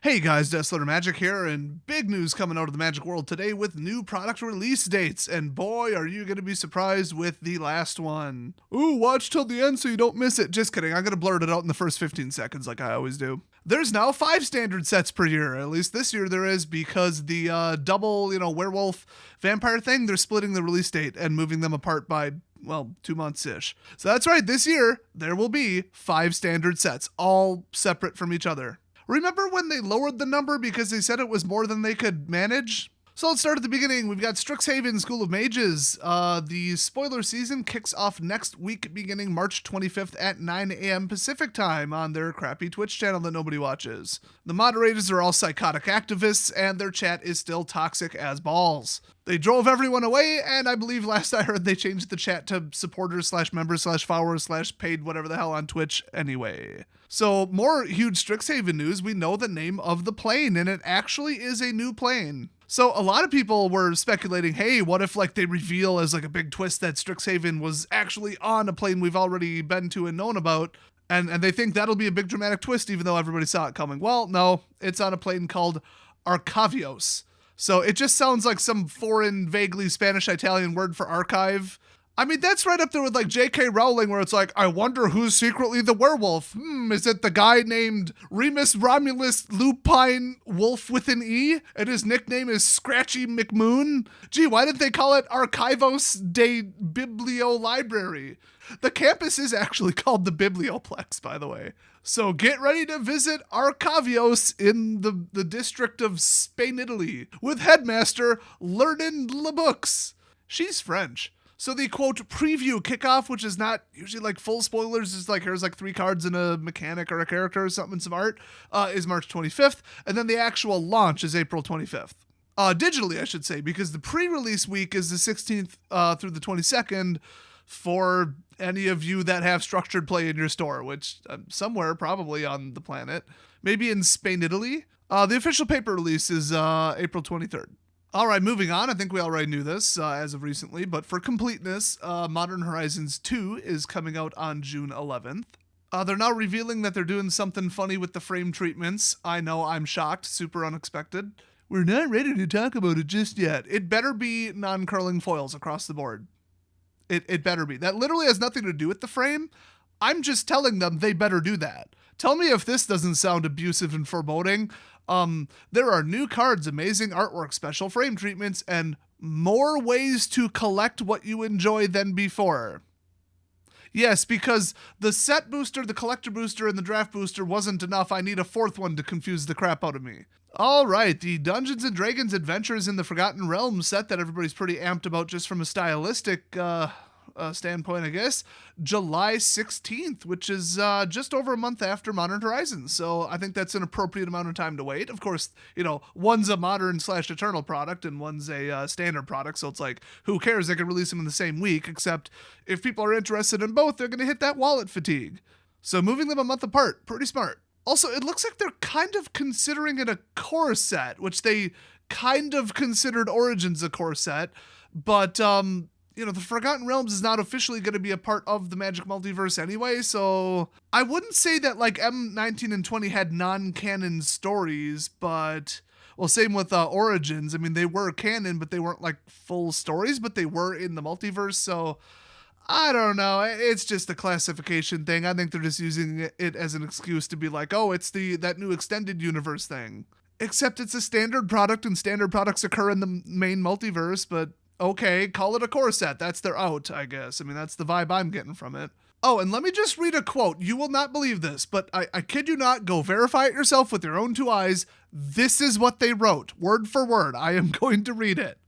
Hey guys, Deathletter Magic here, and big news coming out of the Magic world today with new product release dates, and boy, are you going to be surprised with the last one. Ooh, watch till the end so you don't miss it. Just kidding, I'm going to blurt it out in the first 15 seconds like I always do. There's now 5 standard sets per year, at least this year there is, because the double, werewolf vampire thing, they're splitting the release date and moving them apart by 2 months-ish. So that's right, this year, there will be 5 standard sets, all separate from each other. Remember when they lowered the number because they said it was more than they could manage? So let's start at the beginning. We've got Strixhaven School of Mages. The spoiler season kicks off next week beginning March 25th at 9 a.m. Pacific time on their crappy Twitch channel that nobody watches. The moderators are all psychotic activists, and their chat is still toxic as balls. They drove everyone away, and I believe last I heard they changed the chat to supporters/members/followers/paid whatever the hell on Twitch anyway. So more huge Strixhaven news. We know the name of the plane, and it actually is a new plane. So a lot of people were speculating, hey, what if they reveal as a big twist that Strixhaven was actually on a plane we've already been to and known about, and they think that'll be a big dramatic twist even though everybody saw it coming. Well, no, it's on a plane called Arcavios. So it just sounds like some foreign, vaguely Spanish-Italian word for archive. I mean, that's right up there with J.K. Rowling, where it's I wonder who's secretly the werewolf. Is it the guy named Remus Romulus Lupine Wolf with an E? And his nickname is Scratchy McMoon? Gee, why didn't they call it Archivos de Bibliolibrary? The campus is actually called the Biblioplex, by the way. So get ready to visit Arcavios in the district of Spain, Italy, with headmaster Learnin LeBooks. She's French. So the, quote, preview kickoff, which is not usually full spoilers, is here's 3 cards and a mechanic or a character or something, some art, is March 25th. And then the actual launch is April 25th. Digitally, I should say, because the pre-release week is the 16th through the 22nd for any of you that have structured play in your store, which somewhere probably on the planet, maybe in Spain, Italy. The official paper release is April 23rd. All right, moving on. I think we already knew this as of recently, but for completeness, Modern Horizons 2 is coming out on June 11th. They're now revealing that they're doing something funny with the frame treatments. I know, I'm shocked, super unexpected. We're not ready to talk about it just yet. It better be non-curling foils across the board. It better be. That literally has nothing to do with the frame. I'm just telling them they better do that. Tell me if this doesn't sound abusive and foreboding. There are new cards, amazing artwork, special frame treatments, and more ways to collect what you enjoy than before. Yes, because the set booster, the collector booster, and the draft booster wasn't enough. I need a 4th one to confuse the crap out of me. All right, the Dungeons & Dragons Adventures in the Forgotten Realms set that everybody's pretty amped about just from a stylistic standpoint, I guess, July 16th, which is just over a month after Modern Horizons. So I think that's an appropriate amount of time to wait. Of course, one's a modern/eternal product and one's a standard product. So it's who cares? They can release them in the same week, except if people are interested in both, they're going to hit that wallet fatigue. So moving them a month apart, pretty smart. Also, it looks like they're kind of considering it a core set, which they kind of considered Origins a core set, but the Forgotten Realms is not officially going to be a part of the Magic multiverse anyway, so I wouldn't say that M19 and 20 had non-canon stories, but, same with Origins. I mean, they were canon, but they weren't full stories, but they were in the multiverse, so I don't know. It's just a classification thing. I think they're just using it as an excuse to be it's that new extended universe thing. Except it's a standard product, and standard products occur in the main multiverse, but okay, call it a core set. That's their out, I guess. I mean, that's the vibe I'm getting from it. Oh, and let me just read a quote. You will not believe this, but I kid you not, go verify it yourself with your own 2 eyes. This is what they wrote, word for word. I am going to read it.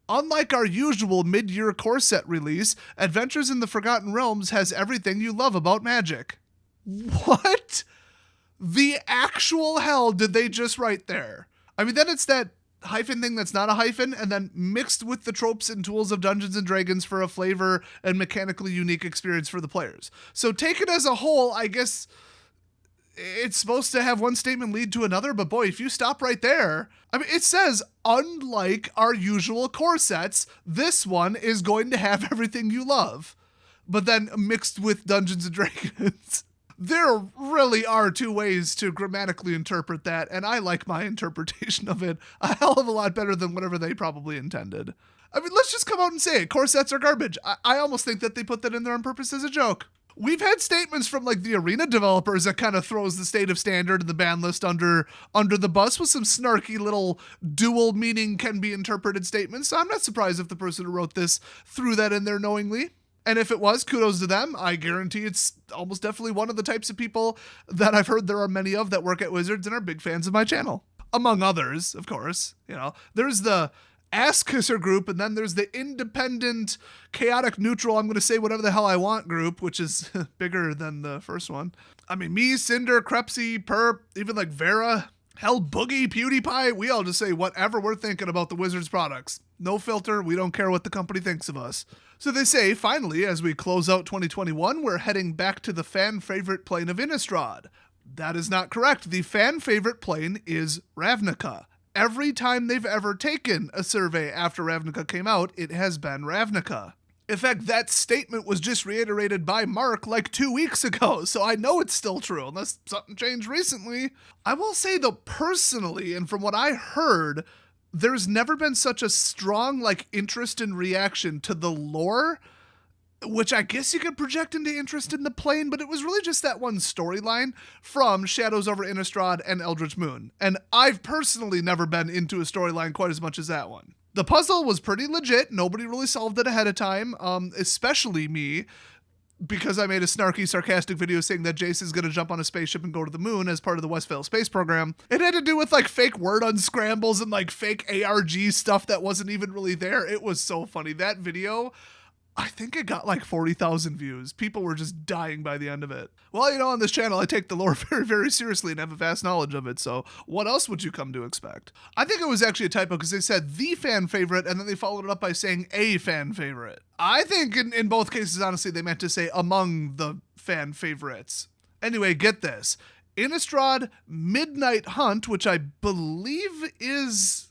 Unlike our usual mid-year core set release, Adventures in the Forgotten Realms has everything you love about Magic. What the actual hell did they just write there? I mean, then it's that hyphen thing that's not a hyphen, and then mixed with the tropes and tools of Dungeons & Dragons for a flavor and mechanically unique experience for the players. So take it as a whole, I guess it's supposed to have one statement lead to another, but boy, if you stop right there, I mean, it says, unlike our usual core sets, this one is going to have everything you love, but then mixed with Dungeons & Dragons. There really are two ways to grammatically interpret that, and I like my interpretation of it a hell of a lot better than whatever they probably intended. I mean, let's just come out and say it. Core sets are garbage. I almost think that they put that in there on purpose as a joke. We've had statements from like the arena developers that kind of throws the state of standard and the ban list under the bus with some snarky little dual meaning can be interpreted statements. So I'm not surprised if the person who wrote this threw that in there knowingly. And if it was, kudos to them. I guarantee it's almost definitely one of the types of people that I've heard there are many of that work at Wizards and are big fans of my channel. Among others, of course. You know, there's the Ass Kisser group, and then there's the independent, chaotic, neutral, I'm going to say whatever the hell I want group, which is bigger than the first one. I mean, me, Cinder, Crepsy, Perp, even like Vera, hell, Boogie, PewDiePie, we all just say whatever we're thinking about the Wizards products. No filter, we don't care what the company thinks of us. So they say, finally, as we close out 2021, we're heading back to the fan favorite plane of Innistrad. That is not correct. The fan favorite plane is Ravnica. Every time they've ever taken a survey after Ravnica came out, it has been Ravnica. In fact, that statement was just reiterated by Mark like 2 weeks ago, so I know it's still true, unless something changed recently. I will say, though, personally, and from what I heard, there's never been such a strong like interest and reaction to the lore, which I guess you could project into interest in the plane, but it was really just that one storyline from Shadows over Innistrad and Eldritch Moon. And I've personally never been into a storyline quite as much as that one. The puzzle was pretty legit. Nobody really solved it ahead of time, especially me, because I made a snarky, sarcastic video saying that Jace is going to jump on a spaceship and go to the moon as part of the Westvale space program. It had to do with like fake word unscrambles and like fake ARG stuff that wasn't even really there. It was so funny. That video, I think it got like 40,000 views. People were just dying by the end of it. Well, you know, on this channel, I take the lore very, very seriously and have a vast knowledge of it. So what else would you come to expect? I think it was actually a typo because they said the fan favorite and then they followed it up by saying a fan favorite. I think in both cases, honestly, they meant to say among the fan favorites. Anyway, get this. Innistrad Midnight Hunt, which I believe is,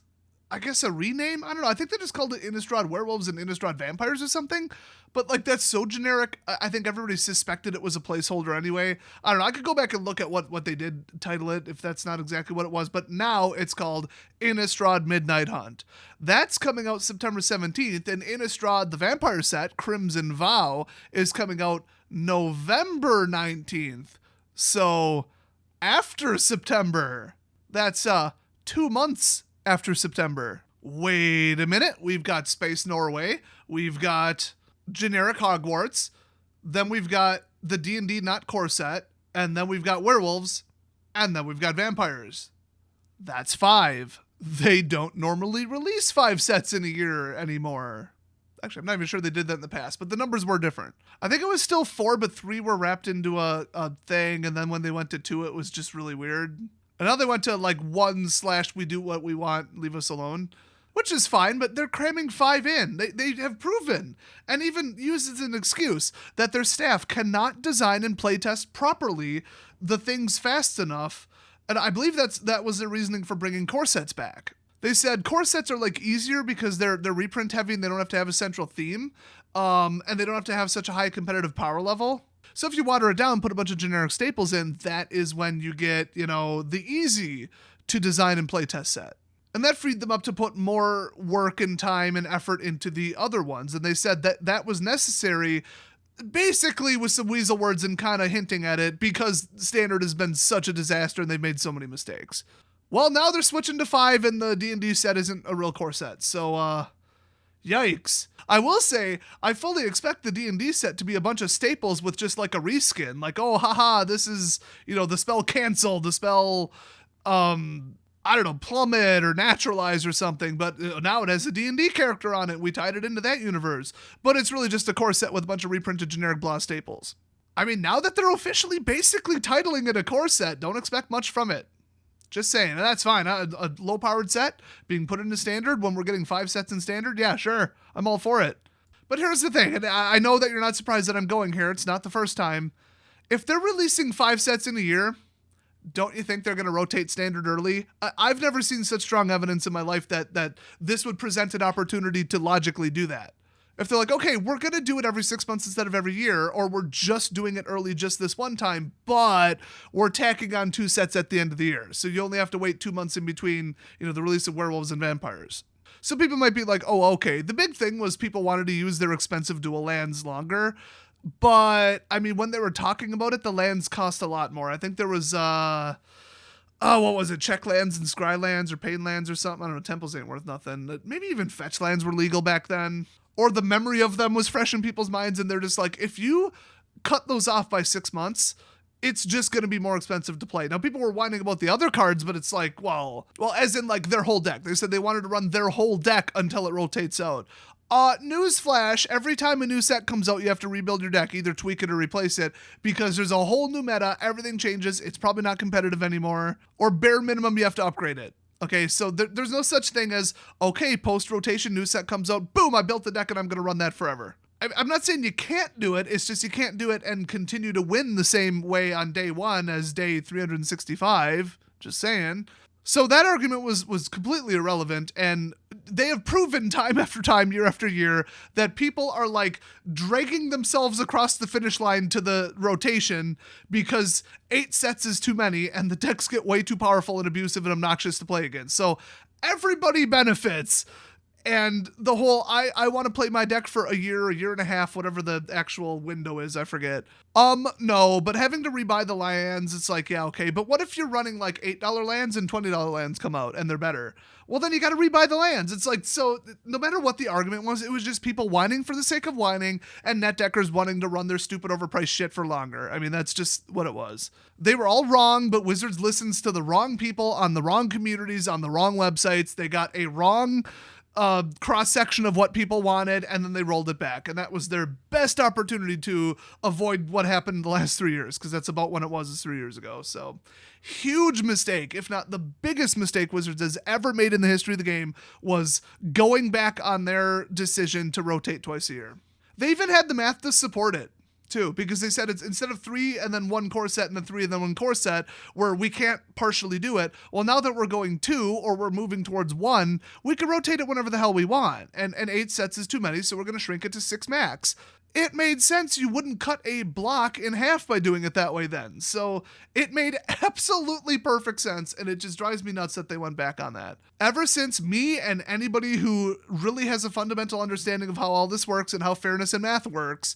I guess, a rename? I don't know. I think they just called it Innistrad Werewolves and Innistrad Vampires or something. But, like, that's so generic. I think everybody suspected it was a placeholder anyway. I don't know. I could go back and look at what they did title it if that's not exactly what it was. But now it's called Innistrad Midnight Hunt. That's coming out September 17th. And Innistrad, the vampire set, Crimson Vow, is coming out November 19th. So, after September. That's 2 months after September. Wait a minute. We've got Space Norway. We've got generic Hogwarts. Then we've got the D&D not core set. And then we've got werewolves. And then we've got vampires. That's 5. They don't normally release 5 sets in a year anymore. Actually, I'm not even sure they did that in the past, but the numbers were different. I think it was still 4, but 3 were wrapped into a thing. And then when they went to 2, it was just really weird. And now they went to like 1/ we do what we want, leave us alone, which is fine, but they're cramming 5 in. They have proven and even used as an excuse that their staff cannot design and playtest properly the things fast enough. And I believe that was their reasoning for bringing core sets back. They said core sets are like easier because they're reprint heavy and they don't have to have a central theme. And they don't have to have such a high competitive power level. So if you water it down, put a bunch of generic staples in, that is when you get, you know, the easy to design and playtest set. And that freed them up to put more work and time and effort into the other ones. And they said that was necessary, basically with some weasel words and kind of hinting at it, because Standard has been such a disaster and they've made so many mistakes. Well, now they're switching to 5 and the D&D set isn't a real core set. So, yikes. I will say, I fully expect the D&D set to be a bunch of staples with just like a reskin. Like, oh, haha, this is, you know, the spell cancel, the spell, I don't know, plummet or naturalize or something. But now it has a D&D character on it. We tied it into that universe. But it's really just a core set with a bunch of reprinted generic blah staples. I mean, now that they're officially basically titling it a core set, don't expect much from it. Just saying, that's fine. A low-powered set being put into Standard when we're getting 5 sets in Standard, yeah, sure. I'm all for it. But here's the thing, and I know that you're not surprised that I'm going here. It's not the first time. If they're releasing 5 sets in a year, don't you think they're going to rotate Standard early? I've never seen such strong evidence in my life that this would present an opportunity to logically do that. If they're like, okay, we're going to do it every 6 months instead of every year, or we're just doing it early just this one time, but we're tacking on 2 sets at the end of the year. So you only have to wait 2 months in between, the release of Werewolves and Vampires. So people might be like, oh, okay. The big thing was people wanted to use their expensive dual lands longer. But, I mean, when they were talking about it, the lands cost a lot more. I think there was, what was it? Check lands and scry lands or pain lands or something. I don't know. Temples ain't worth nothing. Maybe even fetch lands were legal back then. Or the memory of them was fresh in people's minds. And they're just like, if you cut those off by 6 months, it's just going to be more expensive to play. Now, people were whining about the other cards, but it's like, well, as in like their whole deck. They said they wanted to run their whole deck until it rotates out. Newsflash, every time a new set comes out, you have to rebuild your deck, either tweak it or replace it, because there's a whole new meta, everything changes, it's probably not competitive anymore, or bare minimum, you have to upgrade it. Okay, so there's no such thing as, okay, post-rotation, new set comes out, boom, I built the deck and I'm going to run that forever. I'm not saying you can't do it, it's just you can't do it and continue to win the same way on day 1 as day 365, just saying. So that argument was completely irrelevant, and they have proven time after time, year after year, that people are like dragging themselves across the finish line to the rotation because 8 sets is too many and the decks get way too powerful and abusive and obnoxious to play against. So everybody benefits. And the whole, I want to play my deck for a year and a half, whatever the actual window is, I forget. No, but having to rebuy the lands, it's like, yeah, okay. But what if you're running like $8 lands and $20 lands come out and they're better? Well, then you got to rebuy the lands. It's like, so no matter what the argument was, it was just people whining for the sake of whining and net deckers wanting to run their stupid overpriced shit for longer. I mean, that's just what it was. They were all wrong, but Wizards listens to the wrong people on the wrong communities, on the wrong websites. They got a wrong cross-section of what people wanted, and then they rolled it back. And that was their best opportunity to avoid what happened in the last 3 years, because that's about when it was 3 years ago. So huge mistake, if not the biggest mistake Wizards has ever made in the history of the game, was going back on their decision to rotate twice a year. They even had the math to support it, too, because they said it's instead of 3 and then 1 core set and then 3 and then 1 core set where we can't partially do it. Well, now that we're going 2 or we're moving towards 1, we can rotate it whenever the hell we want. And 8 sets is too many, so we're going to shrink it to 6 max. It made sense. You wouldn't cut a block in half by doing it that way then. So it made absolutely perfect sense, and it just drives me nuts that they went back on that. Ever since, me and anybody who really has a fundamental understanding of how all this works and how fairness and math works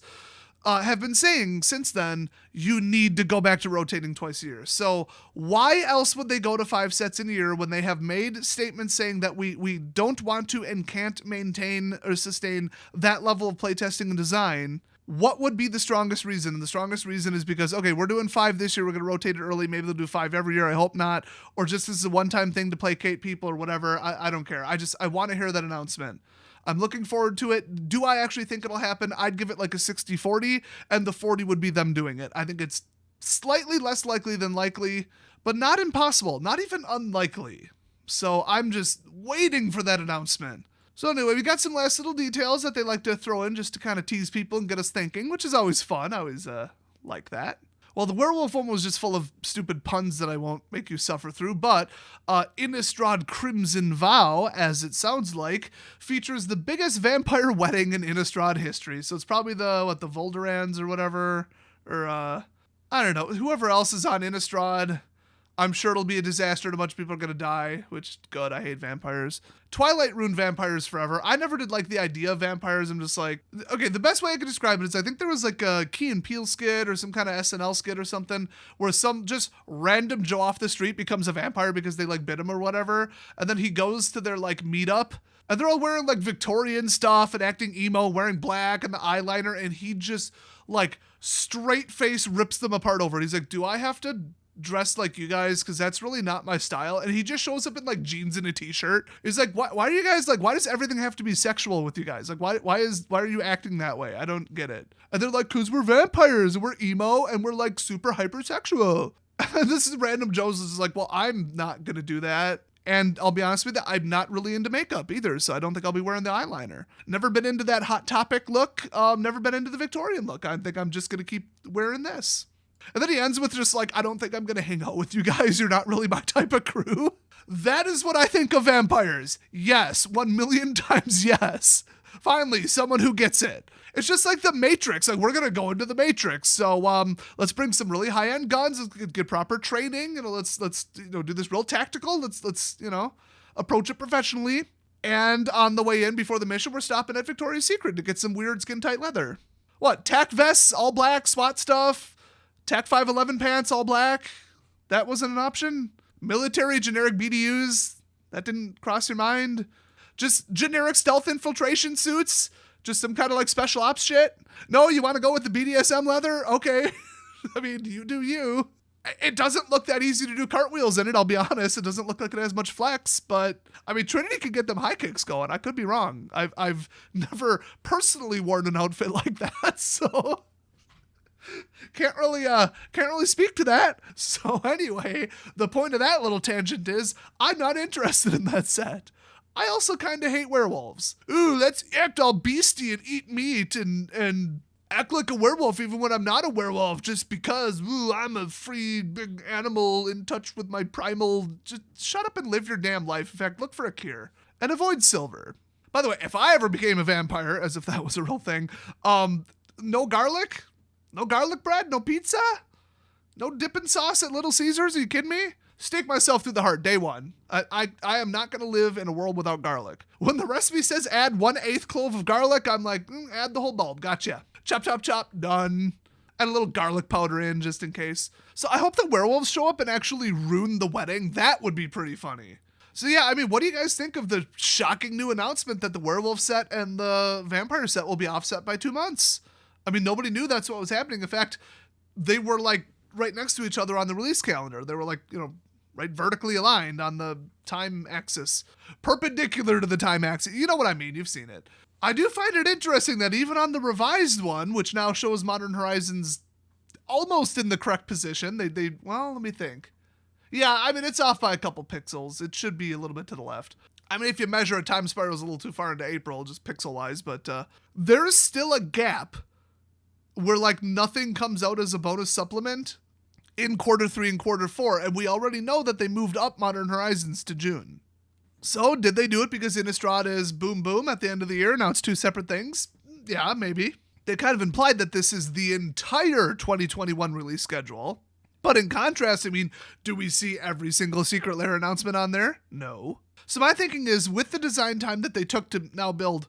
have been saying since then, you need to go back to rotating twice a year. So why else would they go to 5 sets in a year when they have made statements saying that we don't want to and can't maintain or sustain that level of playtesting and design? What would be the strongest reason? And the strongest reason is because, okay, we're doing 5 this year, we're going to rotate it early, maybe they'll do 5 every year, I hope not, or just this is a one-time thing to placate people or whatever. I don't care. I want to hear that announcement. I'm looking forward to it. Do I actually think it'll happen? I'd give it like a 60-40, and the 40 would be them doing it. I think it's slightly less likely than likely, but not impossible, not even unlikely. So I'm just waiting for that announcement. So anyway, we got some last little details that they like to throw in just to kind of tease people and get us thinking, which is always fun. I always like that. Well, the werewolf one was just full of stupid puns that I won't make you suffer through, but Innistrad Crimson Vow, as it sounds like, features the biggest vampire wedding in Innistrad history. So it's probably the Voldorans or whatever, or I don't know, whoever else is on Innistrad. I'm sure it'll be a disaster and a bunch of people are going to die, which, good, I hate vampires. Twilight ruined vampires forever. I never did like the idea of vampires. I'm just like, okay, the best way I could describe it is I think there was like a Key and Peele skit or some kind of SNL skit or something where some just random Joe off the street becomes a vampire because they like bit him or whatever. And then he goes to their like meetup and they're all wearing like Victorian stuff and acting emo, wearing black and the eyeliner. And he just like straight face rips them apart over it. He's like, do I have to dressed like you guys because that's really not my style? And he just shows up in like jeans and a t-shirt. He's like, why are you guys like, why does everything have to be sexual with you guys? Like, why are you acting that way? I don't get it. And they're like, cause we're vampires and we're emo and we're like super hypersexual. And this is random Joe's is like, well, I'm not gonna do that. And I'll be honest with you, I'm not really into makeup either, so I don't think I'll be wearing the eyeliner. Never been into that Hot Topic look. Never been into the Victorian look. I think I'm just gonna keep wearing this. And then he ends with just like, I don't think I'm going to hang out with you guys. You're not really my type of crew. That is what I think of vampires. Yes, 1,000,000 times yes. Finally, someone who gets it. It's just like the Matrix. Like, we're going to go into the Matrix. So let's bring some really high-end guns. Let's get proper training. Let's do this real tactical. Let's approach it professionally. And on the way in before the mission, we're stopping at Victoria's Secret to get some weird skin-tight leather. What? Tac vests, all black, SWAT stuff. Tac 511 pants, all black. That wasn't an option. Military generic BDUs. That didn't cross your mind. Just generic stealth infiltration suits. Just some kind of like special ops shit. No, you want to go with the BDSM leather? Okay. I mean, you do you. It doesn't look that easy to do cartwheels in it, I'll be honest. It doesn't look like it has much flex, but I mean, Trinity can get them high kicks going. I could be wrong. I've never personally worn an outfit like that, so can't really speak to that. So anyway, the point of that little tangent is I'm not interested in that set. I also kind of hate werewolves. Ooh, let's act all beastie and eat meat and act like a werewolf even when I'm not a werewolf just because, I'm a free big animal in touch with my primal. Just shut up and live your damn life. In fact, look for a cure. And avoid silver. By the way, if I ever became a vampire, as if that was a real thing, no garlic? No garlic bread? No pizza? No dipping sauce at Little Caesars? Are you kidding me? Stake myself through the heart, day one. I am not going to live in a world without garlic. When the recipe says add 1/8 clove of garlic, I'm like, add the whole bulb. Gotcha. Chop, chop, chop, done. And a little garlic powder in just in case. So I hope the werewolves show up and actually ruin the wedding. That would be pretty funny. So yeah, I mean, what do you guys think of the shocking new announcement that the werewolf set and the vampire set will be offset by 2 months? I mean, nobody knew that's what was happening. In fact, they were like right next to each other on the release calendar. They were like, right vertically aligned on the time axis, perpendicular to the time axis. You know what I mean? You've seen it. I do find it interesting that even on the revised one, which now shows Modern Horizons almost in the correct position, well, let me think. Yeah, I mean, it's off by a couple pixels. It should be a little bit to the left. I mean, if you measure a time spiral is a little too far into April, just pixel-wise, but there's still a gap where like nothing comes out as a bonus supplement in Q3 and Q4, and we already know that they moved up Modern Horizons to June. So did they do it because Innistrad is boom boom at the end of the year? Now it's two separate things? Yeah, maybe. They kind of implied that this is the entire 2021 release schedule. But in contrast, I mean, do we see every single Secret Lair announcement on there? No. So my thinking is with the design time that they took to now build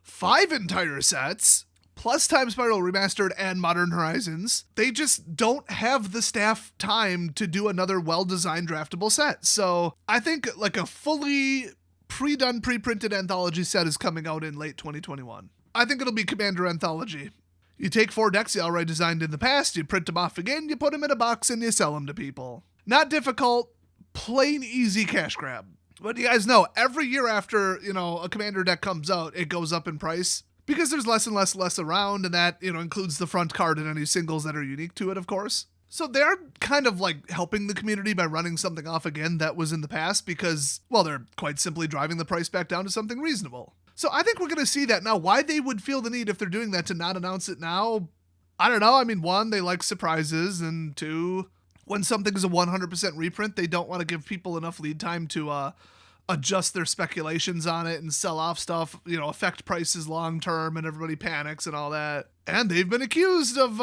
5 entire sets, plus Time Spiral Remastered and Modern Horizons, they just don't have the staff time to do another well-designed draftable set. So I think like a fully pre-done, pre-printed anthology set is coming out in late 2021. I think it'll be Commander Anthology. You take 4 decks you already designed in the past, you print them off again, you put them in a box, and you sell them to people. Not difficult, plain easy cash grab. But you guys know, every year after, a Commander deck comes out, it goes up in price. Because there's less and less around, and that, includes the front card and any singles that are unique to it, of course. So they're kind of like helping the community by running something off again that was in the past because, well, they're quite simply driving the price back down to something reasonable. So I think we're going to see that now. Why they would feel the need if they're doing that to not announce it now, I don't know. I mean, 1, they like surprises, and 2, when something's a 100% reprint, they don't want to give people enough lead time to, adjust their speculations on it and sell off stuff, affect prices long term and everybody panics and all that. And they've been accused of,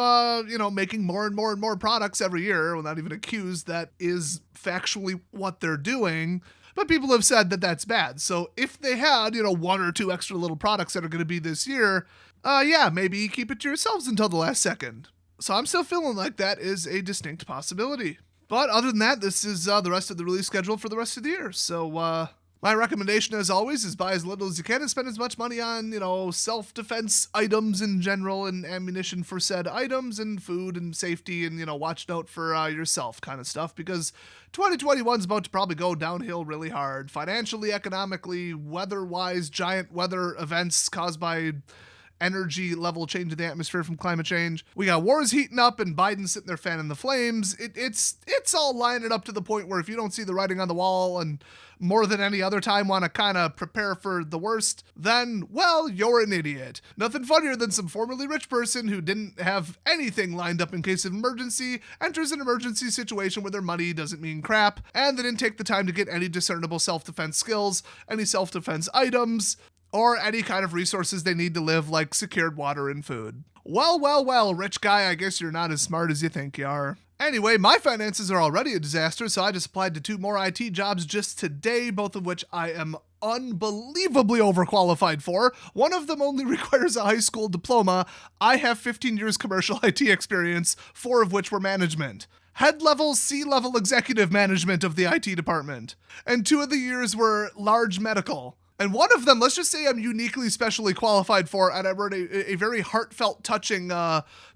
making more and more and more products every year. Well, not even accused. That is factually what they're doing. But people have said that that's bad. So if they had, 1 or 2 extra little products that are going to be this year, maybe keep it to yourselves until the last second. So I'm still feeling like that is a distinct possibility. But other than that, this is the rest of the release schedule for the rest of the year. So my recommendation, as always, is buy as little as you can and spend as much money on, self-defense items in general and ammunition for said items and food and safety and, watch out for yourself kind of stuff because 2021 is about to probably go downhill really hard. Financially, economically, weather-wise, giant weather events caused by energy level change in the atmosphere from climate change. We got wars heating up and Biden sitting there fanning the flames. It's all lining up to the point where if you don't see the writing on the wall and more than any other time want to kind of prepare for the worst, then, well, you're an idiot. Nothing funnier than some formerly rich person who didn't have anything lined up in case of emergency enters an emergency situation where their money doesn't mean crap, and they didn't take the time to get any discernible self-defense skills, any self-defense items, or any kind of resources they need to live, like secured water and food. Well, rich guy, I guess you're not as smart as you think you are. Anyway, my finances are already a disaster, so I just applied to 2 more IT jobs just today, both of which I am unbelievably overqualified for. One of them only requires a high school diploma. I have 15 years commercial IT experience, 4 of which were management. Head level, C-level executive management of the IT department. And 2 of the years were large medical. And one of them, let's just say I'm uniquely specially qualified for, and I wrote a very heartfelt, touching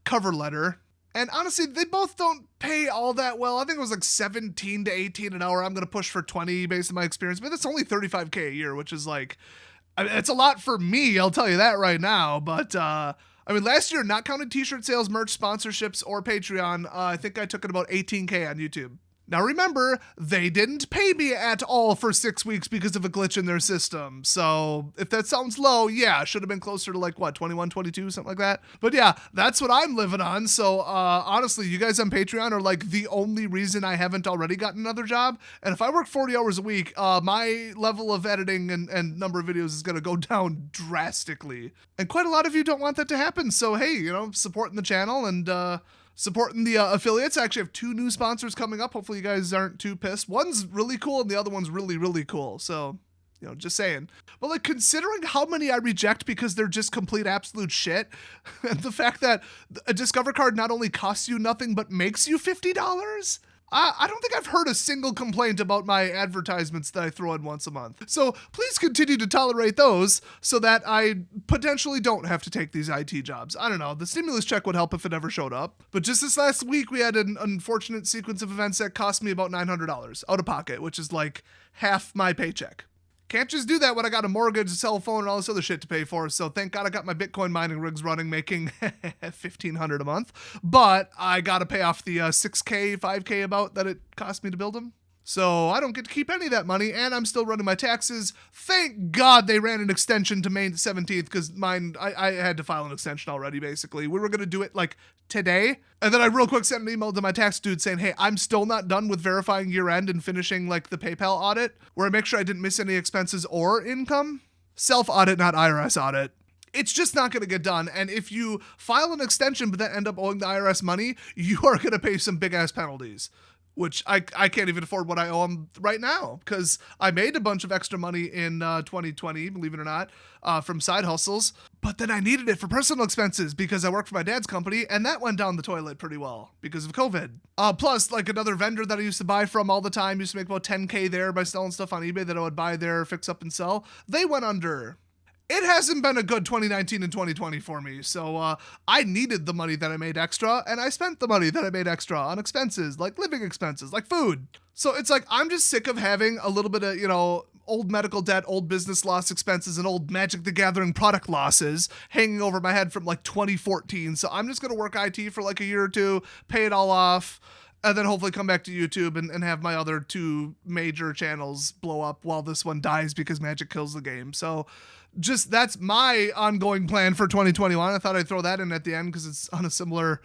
cover letter. And honestly, they both don't pay all that well. I think it was like 17 to 18 an hour. I'm going to push for 20 based on my experience. But that's only $35K a year, which is like, I mean, it's a lot for me. I'll tell you that right now. But I mean, last year, not counting t-shirt sales, merch sponsorships, or Patreon, I think I took in about 18K on YouTube. Now remember, they didn't pay me at all for 6 weeks because of a glitch in their system. So if that sounds low, yeah, should have been closer to like, what, 21, 22, something like that. But yeah, that's what I'm living on. So honestly, you guys on Patreon are like the only reason I haven't already gotten another job. And if I work 40 hours a week, my level of editing and number of videos is going to go down drastically. And quite a lot of you don't want that to happen. So hey, you know, supporting the channel and supporting the affiliates. I actually have 2 new sponsors coming up. Hopefully you guys aren't too pissed. One's really cool and the other one's really, really cool. So, you know, just saying. But like, considering how many I reject because they're just complete absolute shit, and the fact that a Discover card not only costs you nothing but makes you $50, I don't think I've heard a single complaint about my advertisements that I throw in once a month. So please continue to tolerate those so that I potentially don't have to take these IT jobs. I don't know. The stimulus check would help if it ever showed up. But just this last week, we had an unfortunate sequence of events that cost me about $900 out of pocket, which is like half my paycheck. Can't just do that when I got a mortgage, a cell phone, and all this other shit to pay for. So thank God I got my Bitcoin mining rigs running, making $1,500 a month. But I got to pay off the $6K, $5K about that it cost me to build them. So I don't get to keep any of that money, and I'm still running my taxes. Thank God they ran an extension to May 17th, because mine, I had to file an extension already, basically. We were going to do it, like, today, and then I real quick sent an email to my tax dude saying, hey, I'm still not done with verifying year end and finishing, like, the PayPal audit, where I make sure I didn't miss any expenses or income. Self-audit, not IRS audit. It's just not going to get done. And if you file an extension but then end up owing the IRS money, you are going to pay some big-ass penalties, which I can't even afford what I owe them right now, because I made a bunch of extra money in 2020, believe it or not, from side hustles. But then I needed it for personal expenses because I work for my dad's company, and that went down the toilet pretty well because of COVID. Plus, like, another vendor that I used to buy from all the time, used to make about 10K there by selling stuff on eBay that I would buy there, fix up and sell. They went under. It hasn't been a good 2019 and 2020 for me, so I needed the money that I made extra, and I spent the money that I made extra on expenses, like living expenses, like food. So it's like, I'm just sick of having a little bit of, you know, old medical debt, old business loss expenses, and old Magic the Gathering product losses hanging over my head from like 2014. So I'm just going to work IT for like a year or 2, pay it all off, and then hopefully come back to YouTube and have my other 2 major channels blow up while this one dies because Magic kills the game. So just, that's my ongoing plan for 2021. I thought I'd throw that in at the end because it's on a similar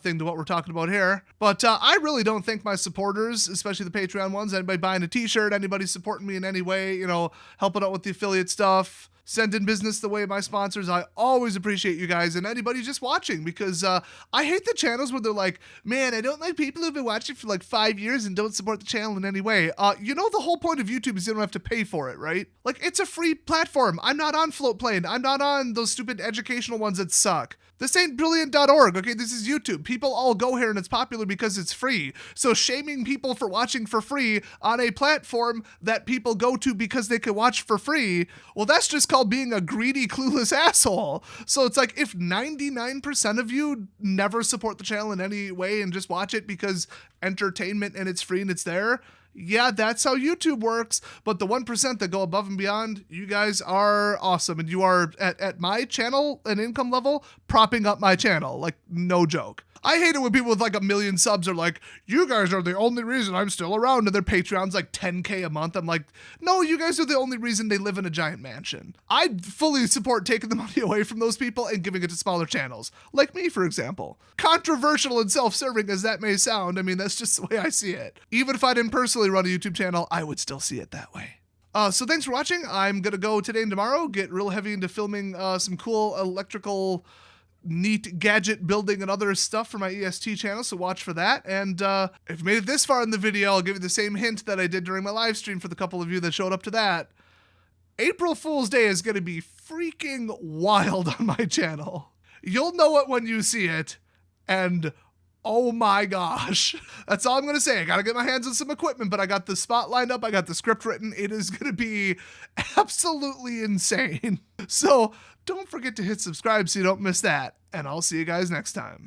thing to what we're talking about here. But I really don't think my supporters, especially the Patreon ones, anybody buying a t-shirt, anybody supporting me in any way, you know, helping out with the affiliate stuff, sending business the way of my sponsors, I always appreciate you guys, and anybody just watching, because I hate the channels where they're like, man, I don't like people who've been watching for like 5 years and don't support the channel in any way. You know, the whole point of YouTube is you don't have to pay for it, right? Like, it's a free platform. I'm not on Floatplane. I'm not on those stupid educational ones that suck. This ain't brilliant.org, okay? This is YouTube. People all go here and it's popular because it's free. So shaming people for watching for free on a platform that people go to because they can watch for free, well, that's just called being a greedy, clueless asshole. So it's like, if 99% of you never support the channel in any way and just watch it because entertainment and it's free and it's there, yeah, that's how YouTube works. But the 1% that go above and beyond, you guys are awesome. And you are, at my channel and income level, propping up my channel. Like, no joke. I hate it when people with like 1 million subs are like, you guys are the only reason I'm still around, and their Patreon's like 10K a month. I'm like, no, you guys are the only reason they live in a giant mansion. I fully support taking the money away from those people and giving it to smaller channels. Like me, for example. Controversial and self-serving as that may sound, I mean, that's just the way I see it. Even if I didn't personally run a YouTube channel, I would still see it that way. So thanks for watching. I'm going to go today and tomorrow, get real heavy into filming some cool electrical neat gadget building and other stuff for my EST channel, so watch for that. And if you made it this far in the video, I'll give you the same hint that I did during my live stream for the couple of you that showed up to that. April Fool's Day is going to be freaking wild on my channel. You'll know it when you see it, and oh my gosh. That's all I'm going to say. I got to get my hands on some equipment, but I got the spot lined up. I got the script written. It is going to be absolutely insane. So don't forget to hit subscribe so you don't miss that, and I'll see you guys next time.